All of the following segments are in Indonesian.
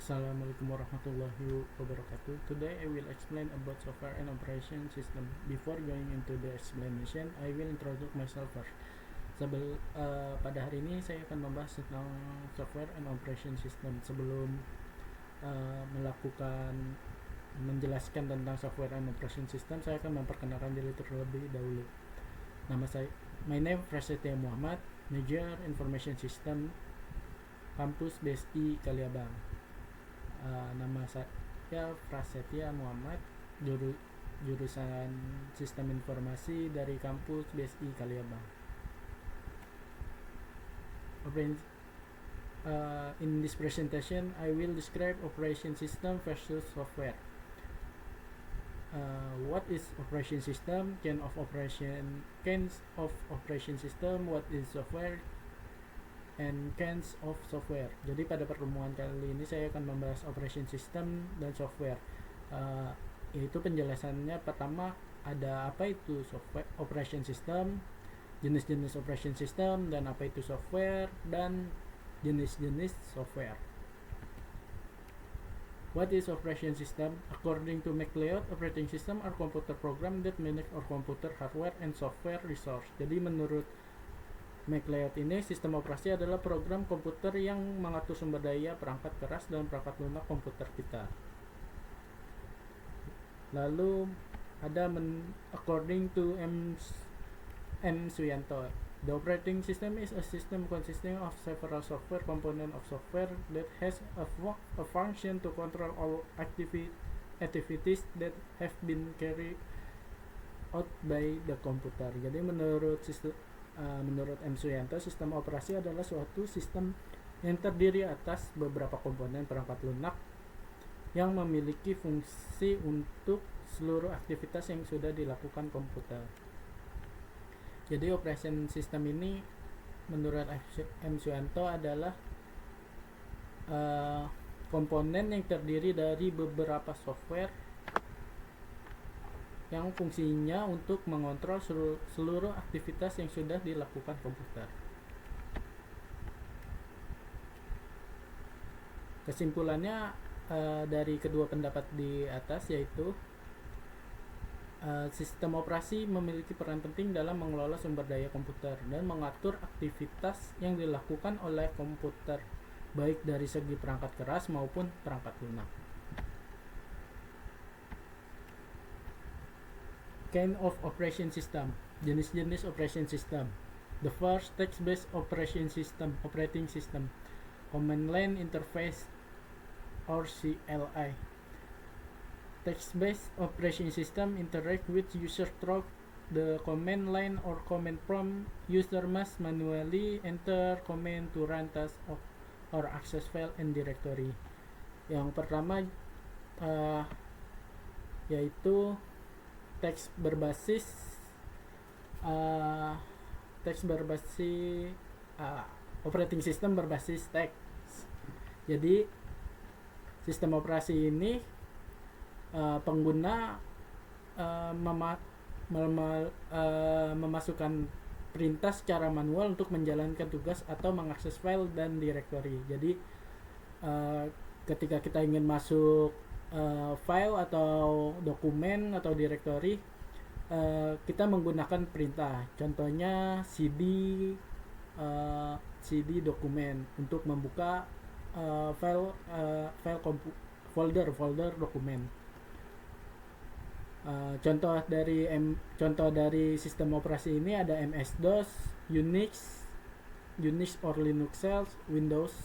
Assalamualaikum warahmatullahi wabarakatuh. Today I will explain about software and operation system. Before going into the explanation, I will introduce myself first. Pada hari ini saya akan membahas tentang software and operation system. Sebelum menjelaskan tentang software and operation system, saya akan memperkenalkan diri terlebih dahulu. My name Prasetya Muhammad, Major Information System, Kampus BSI Kaliabang. Nama saya Prasetya Muhammad, jurusan Sistem Informasi dari Kampus BSI Kaliabang. In this presentation, I will describe operation system versus software. What is operation system? Kinds of operation system. What is software? And kinds of software. Jadi pada pertemuan kali ini saya akan membahas operation system dan software. Itu penjelasannya. Pertama, ada apa itu software, operation system, jenis-jenis operation system, dan apa itu software, dan jenis-jenis software. What is operation system? According to MacLeod, operating system are computer program that manage our computer hardware and software resource. Jadi menurut MacLeod ini, sistem operasi adalah program komputer yang mengatur sumber daya perangkat keras dan perangkat lunak komputer kita. Lalu ada according to M. Suyanto, the operating system is a system consisting of several software components of software that has a function to control all activities that have been carried out by the computer. Jadi menurut M. Suyanto, sistem operasi adalah suatu sistem yang terdiri atas beberapa komponen perangkat lunak yang memiliki fungsi untuk seluruh aktivitas yang sudah dilakukan komputer. Jadi operation system ini menurut M. Suyanto adalah komponen yang terdiri dari beberapa software yang fungsinya untuk mengontrol seluruh aktivitas yang sudah dilakukan komputer. Kesimpulannya dari kedua pendapat di atas, yaitu sistem operasi memiliki peran penting dalam mengelola sumber daya komputer dan mengatur aktivitas yang dilakukan oleh komputer, baik dari segi perangkat keras maupun perangkat lunak. Kind of operation system. Jenis-jenis operation system. The first, text-based operating system, command line interface or CLI. Text-based operation system interact with user through the command line or command prompt. User must manually enter command to run tasks or access file and directory. Yang pertama yaitu teks berbasis operating system berbasis teks. Jadi sistem operasi ini pengguna memasukkan perintah secara manual untuk menjalankan tugas atau mengakses file dan directory. Jadi ketika kita ingin masuk file atau dokumen atau directory, kita menggunakan perintah. Contohnya cd dokumen untuk membuka folder dokumen. Contoh dari sistem operasi ini ada MS-DOS, Unix or Linux Cells, Windows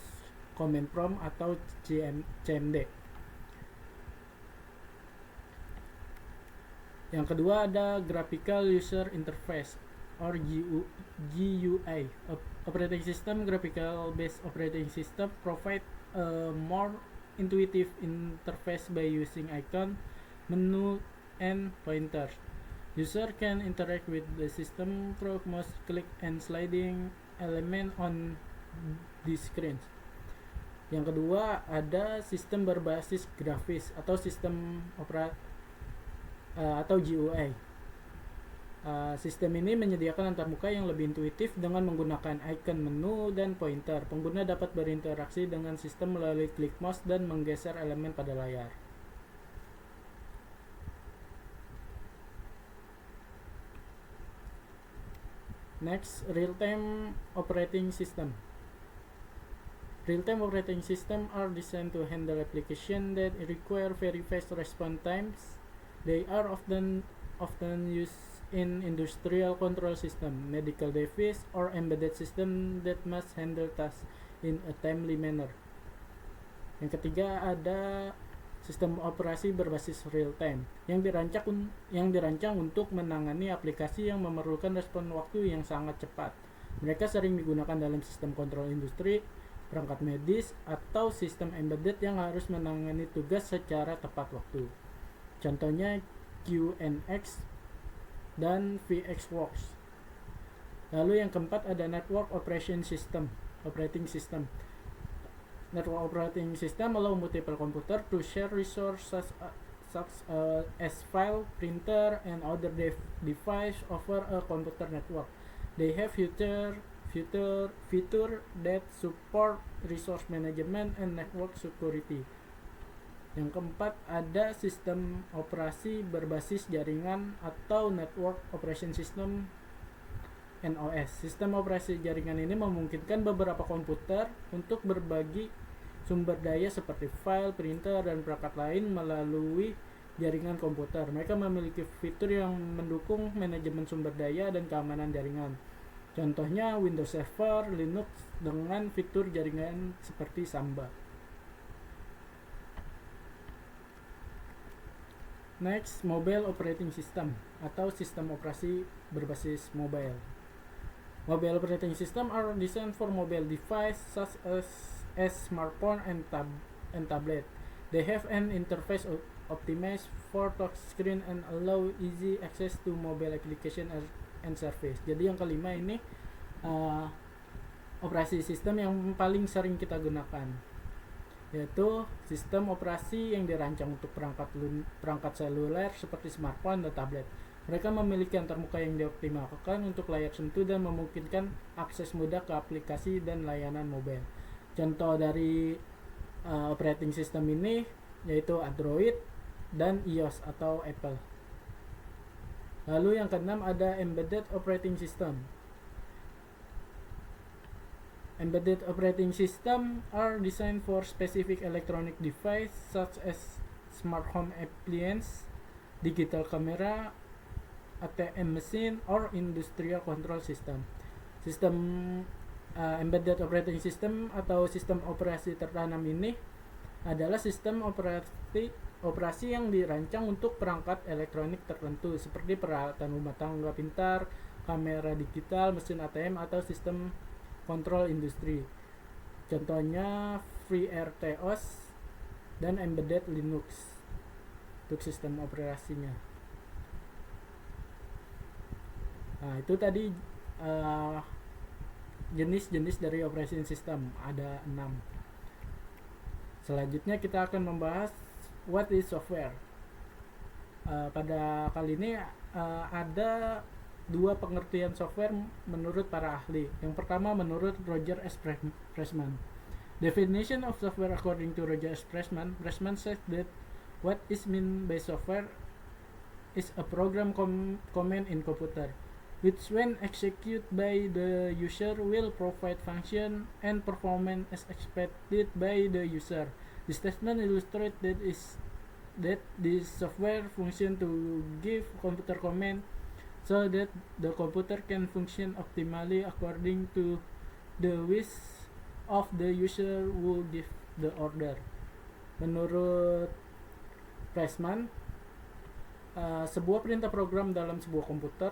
Command Prompt atau CMD. Yang kedua ada Graphical User Interface or GUI. Operating System, Graphical Based Operating System provide a more intuitive interface by using icon, menu, and pointers. User can interact with the system through mouse click and sliding element on the screen. Yang kedua ada sistem berbasis grafis atau sistem atau GUI. Sistem ini menyediakan antarmuka yang lebih intuitif dengan menggunakan icon menu dan pointer. Pengguna dapat berinteraksi dengan sistem melalui klik mouse dan menggeser elemen pada layar. Next, real-time operating system. Real-time operating systems are designed to handle applications that require very fast response times. They are often used in industrial control system, medical device, or embedded system that must handle tasks in a timely manner. Yang ketiga ada sistem operasi berbasis real time yang dirancang untuk menangani aplikasi yang memerlukan respon waktu yang sangat cepat. Mereka sering digunakan dalam sistem kontrol industri, perangkat medis, atau sistem embedded yang harus menangani tugas secara tepat waktu. Contohnya QNX dan VxWorks. Lalu yang keempat ada Network Operating System. Network operating system allow multiple computer to share resources such as file, printer, and other device over a computer network. They have feature that support resource management and network security. Yang keempat ada sistem operasi berbasis jaringan atau Network Operation System NOS. Sistem operasi jaringan ini memungkinkan beberapa komputer untuk berbagi sumber daya seperti file, printer, dan perangkat lain melalui jaringan komputer. Mereka memiliki fitur yang mendukung manajemen sumber daya dan keamanan jaringan. Contohnya Windows Server, Linux dengan fitur jaringan seperti Samba. Next, Mobile Operating System atau sistem operasi berbasis mobile. Mobile operating system are designed for mobile device such as smartphone and tablet. They have an interface optimized for touch screen and allow easy access to mobile application and service. Jadi yang kelima ini operasi sistem yang paling sering kita gunakan, yaitu sistem operasi yang dirancang untuk perangkat seluler seperti smartphone dan tablet. Mereka memiliki antarmuka yang dioptimalkan untuk layar sentuh dan memungkinkan akses mudah ke aplikasi dan layanan mobile. Contoh dari operating system ini yaitu Android dan iOS atau Apple. Lalu yang keenam ada Embedded Operating System. Embedded operating system are designed for specific electronic device such as smart home appliance, digital camera, ATM machine, or industrial control system. Sistem embedded operating system atau sistem operasi tertanam ini adalah sistem operasi yang dirancang untuk perangkat elektronik tertentu seperti peralatan rumah tangga pintar, kamera digital, mesin ATM, atau sistem kontrol industri. Contohnya FreeRTOS dan Embedded Linux untuk sistem operasinya. Nah, itu tadi jenis-jenis dari operating system, ada 6. Selanjutnya kita akan membahas what is software. Pada kali ini ada 2 pengertian software menurut para ahli. Yang pertama menurut Roger S. Pressman. Definition of software according to Roger S. Pressman says that what is meant by software is a program command in computer, which when executed by the user will provide function and performance as expected by the user. This statement illustrates that this software function to give computer command so that the computer can function optimally according to the wish of the user who give the order. Menurut Pressman, sebuah perintah program dalam sebuah komputer,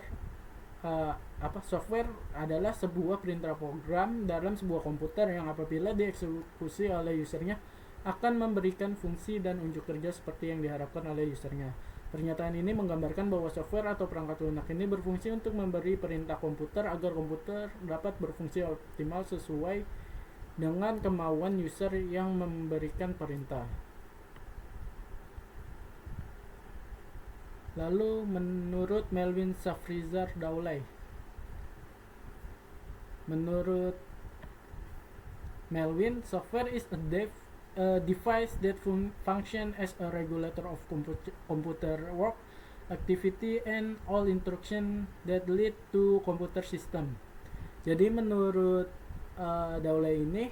software adalah sebuah perintah program dalam sebuah komputer yang apabila dieksekusi oleh usernya akan memberikan fungsi dan unjuk kerja seperti yang diharapkan oleh usernya. Pernyataan ini menggambarkan bahwa software atau perangkat lunak ini berfungsi untuk memberi perintah komputer agar komputer dapat berfungsi optimal sesuai dengan kemauan user yang memberikan perintah. Lalu menurut Melvin Safrizar Daulay, menurut Melvin, software is a device that function as a regulator of computer work activity and all instruction that lead to computer system. Jadi menurut Daulay ini,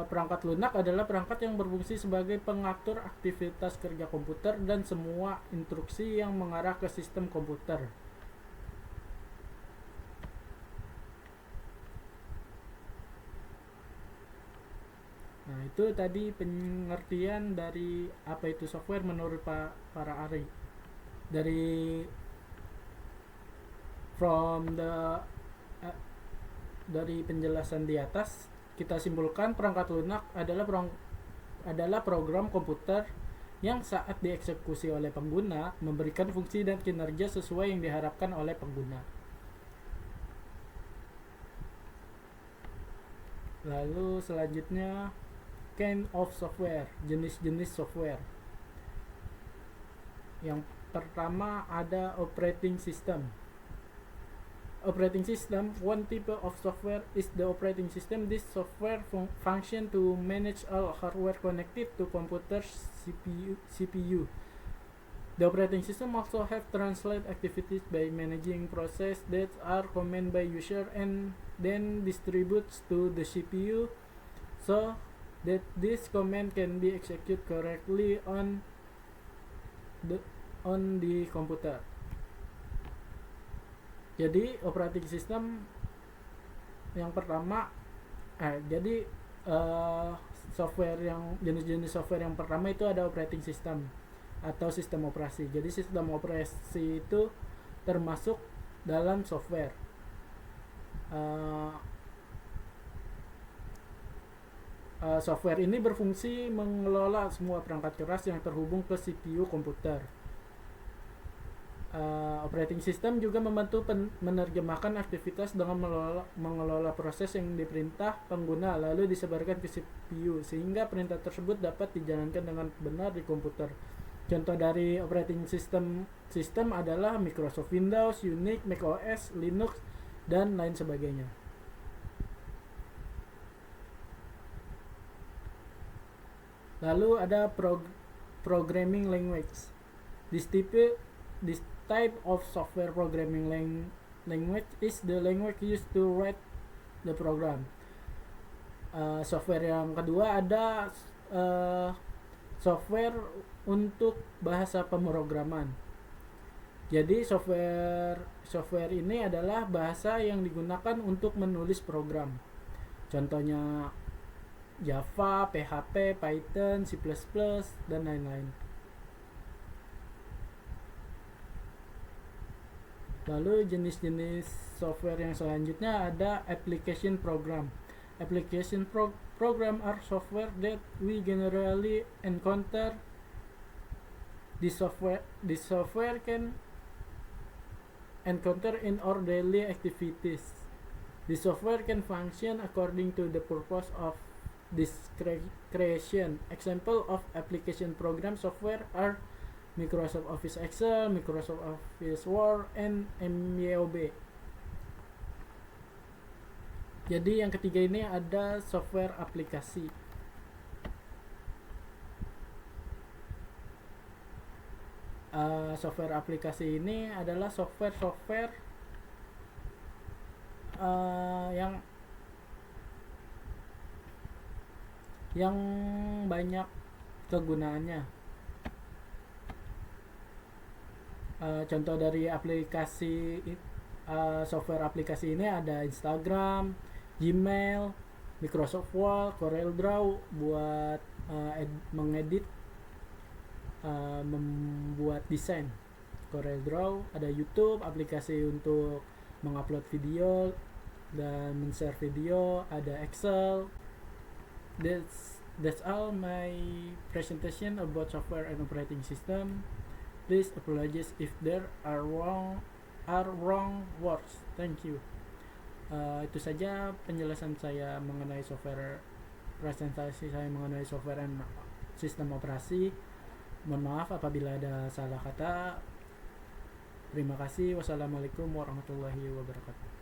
perangkat lunak adalah perangkat yang berfungsi sebagai pengatur aktivitas kerja komputer dan semua instruksi yang mengarah ke sistem komputer. Nah, itu tadi pengertian dari apa itu software menurut para ahli. Dari penjelasan di atas, kita simpulkan perangkat lunak adalah program komputer yang saat dieksekusi oleh pengguna memberikan fungsi dan kinerja sesuai yang diharapkan oleh pengguna. Lalu selanjutnya, kind of software, jenis-jenis software. Yang pertama ada operating system. Operating system, one type of software is the operating system. This software function to manage all hardware connected to computers CPU. The operating system also have translate activities by managing process that are command by user and then distributes to the CPU so that this command can be executed correctly on the computer. Jadi operating system yang pertama, software yang jenis-jenis software yang pertama itu ada operating system atau sistem operasi. Jadi sistem operasi itu termasuk dalam software. Software ini berfungsi mengelola semua perangkat keras yang terhubung ke CPU komputer. Operating system juga membantu menerjemahkan aktivitas dengan mengelola proses yang diperintah pengguna lalu disebarkan ke CPU sehingga perintah tersebut dapat dijalankan dengan benar di komputer. Contoh dari operating system adalah Microsoft Windows, Unix, macOS, Linux, dan lain sebagainya. Lalu ada programming language. This type of software programming language is the language used to write the program. Software yang kedua ada software untuk bahasa pemrograman. Jadi software ini adalah bahasa yang digunakan untuk menulis program. Contohnya Java, PHP, Python, C++, dan lain-lain. Lalu jenis-jenis software yang selanjutnya ada application program. Application program are software that we generally encounter. This software can encounter in our daily activities. This software can function according to the purpose of this creation. Example of application program software are Microsoft Office Excel, Microsoft Office Word, and MYOB. Jadi yang ketiga ini ada software aplikasi. Software aplikasi ini adalah software yang banyak kegunaannya. Contoh dari software aplikasi ini ada Instagram, Gmail, Microsoft Word, Corel Draw buat mengedit, membuat desain. Corel Draw, ada YouTube, aplikasi untuk mengupload video dan men-share video, ada Excel. That's all my presentation about software and operating system. Please apologize if there are wrong words. Thank you. Itu saja penjelasan saya mengenai software presentasi saya mengenai software dan sistem operasi. Mohon maaf apabila ada salah kata. Terima kasih. Wassalamualaikum warahmatullahi wabarakatuh.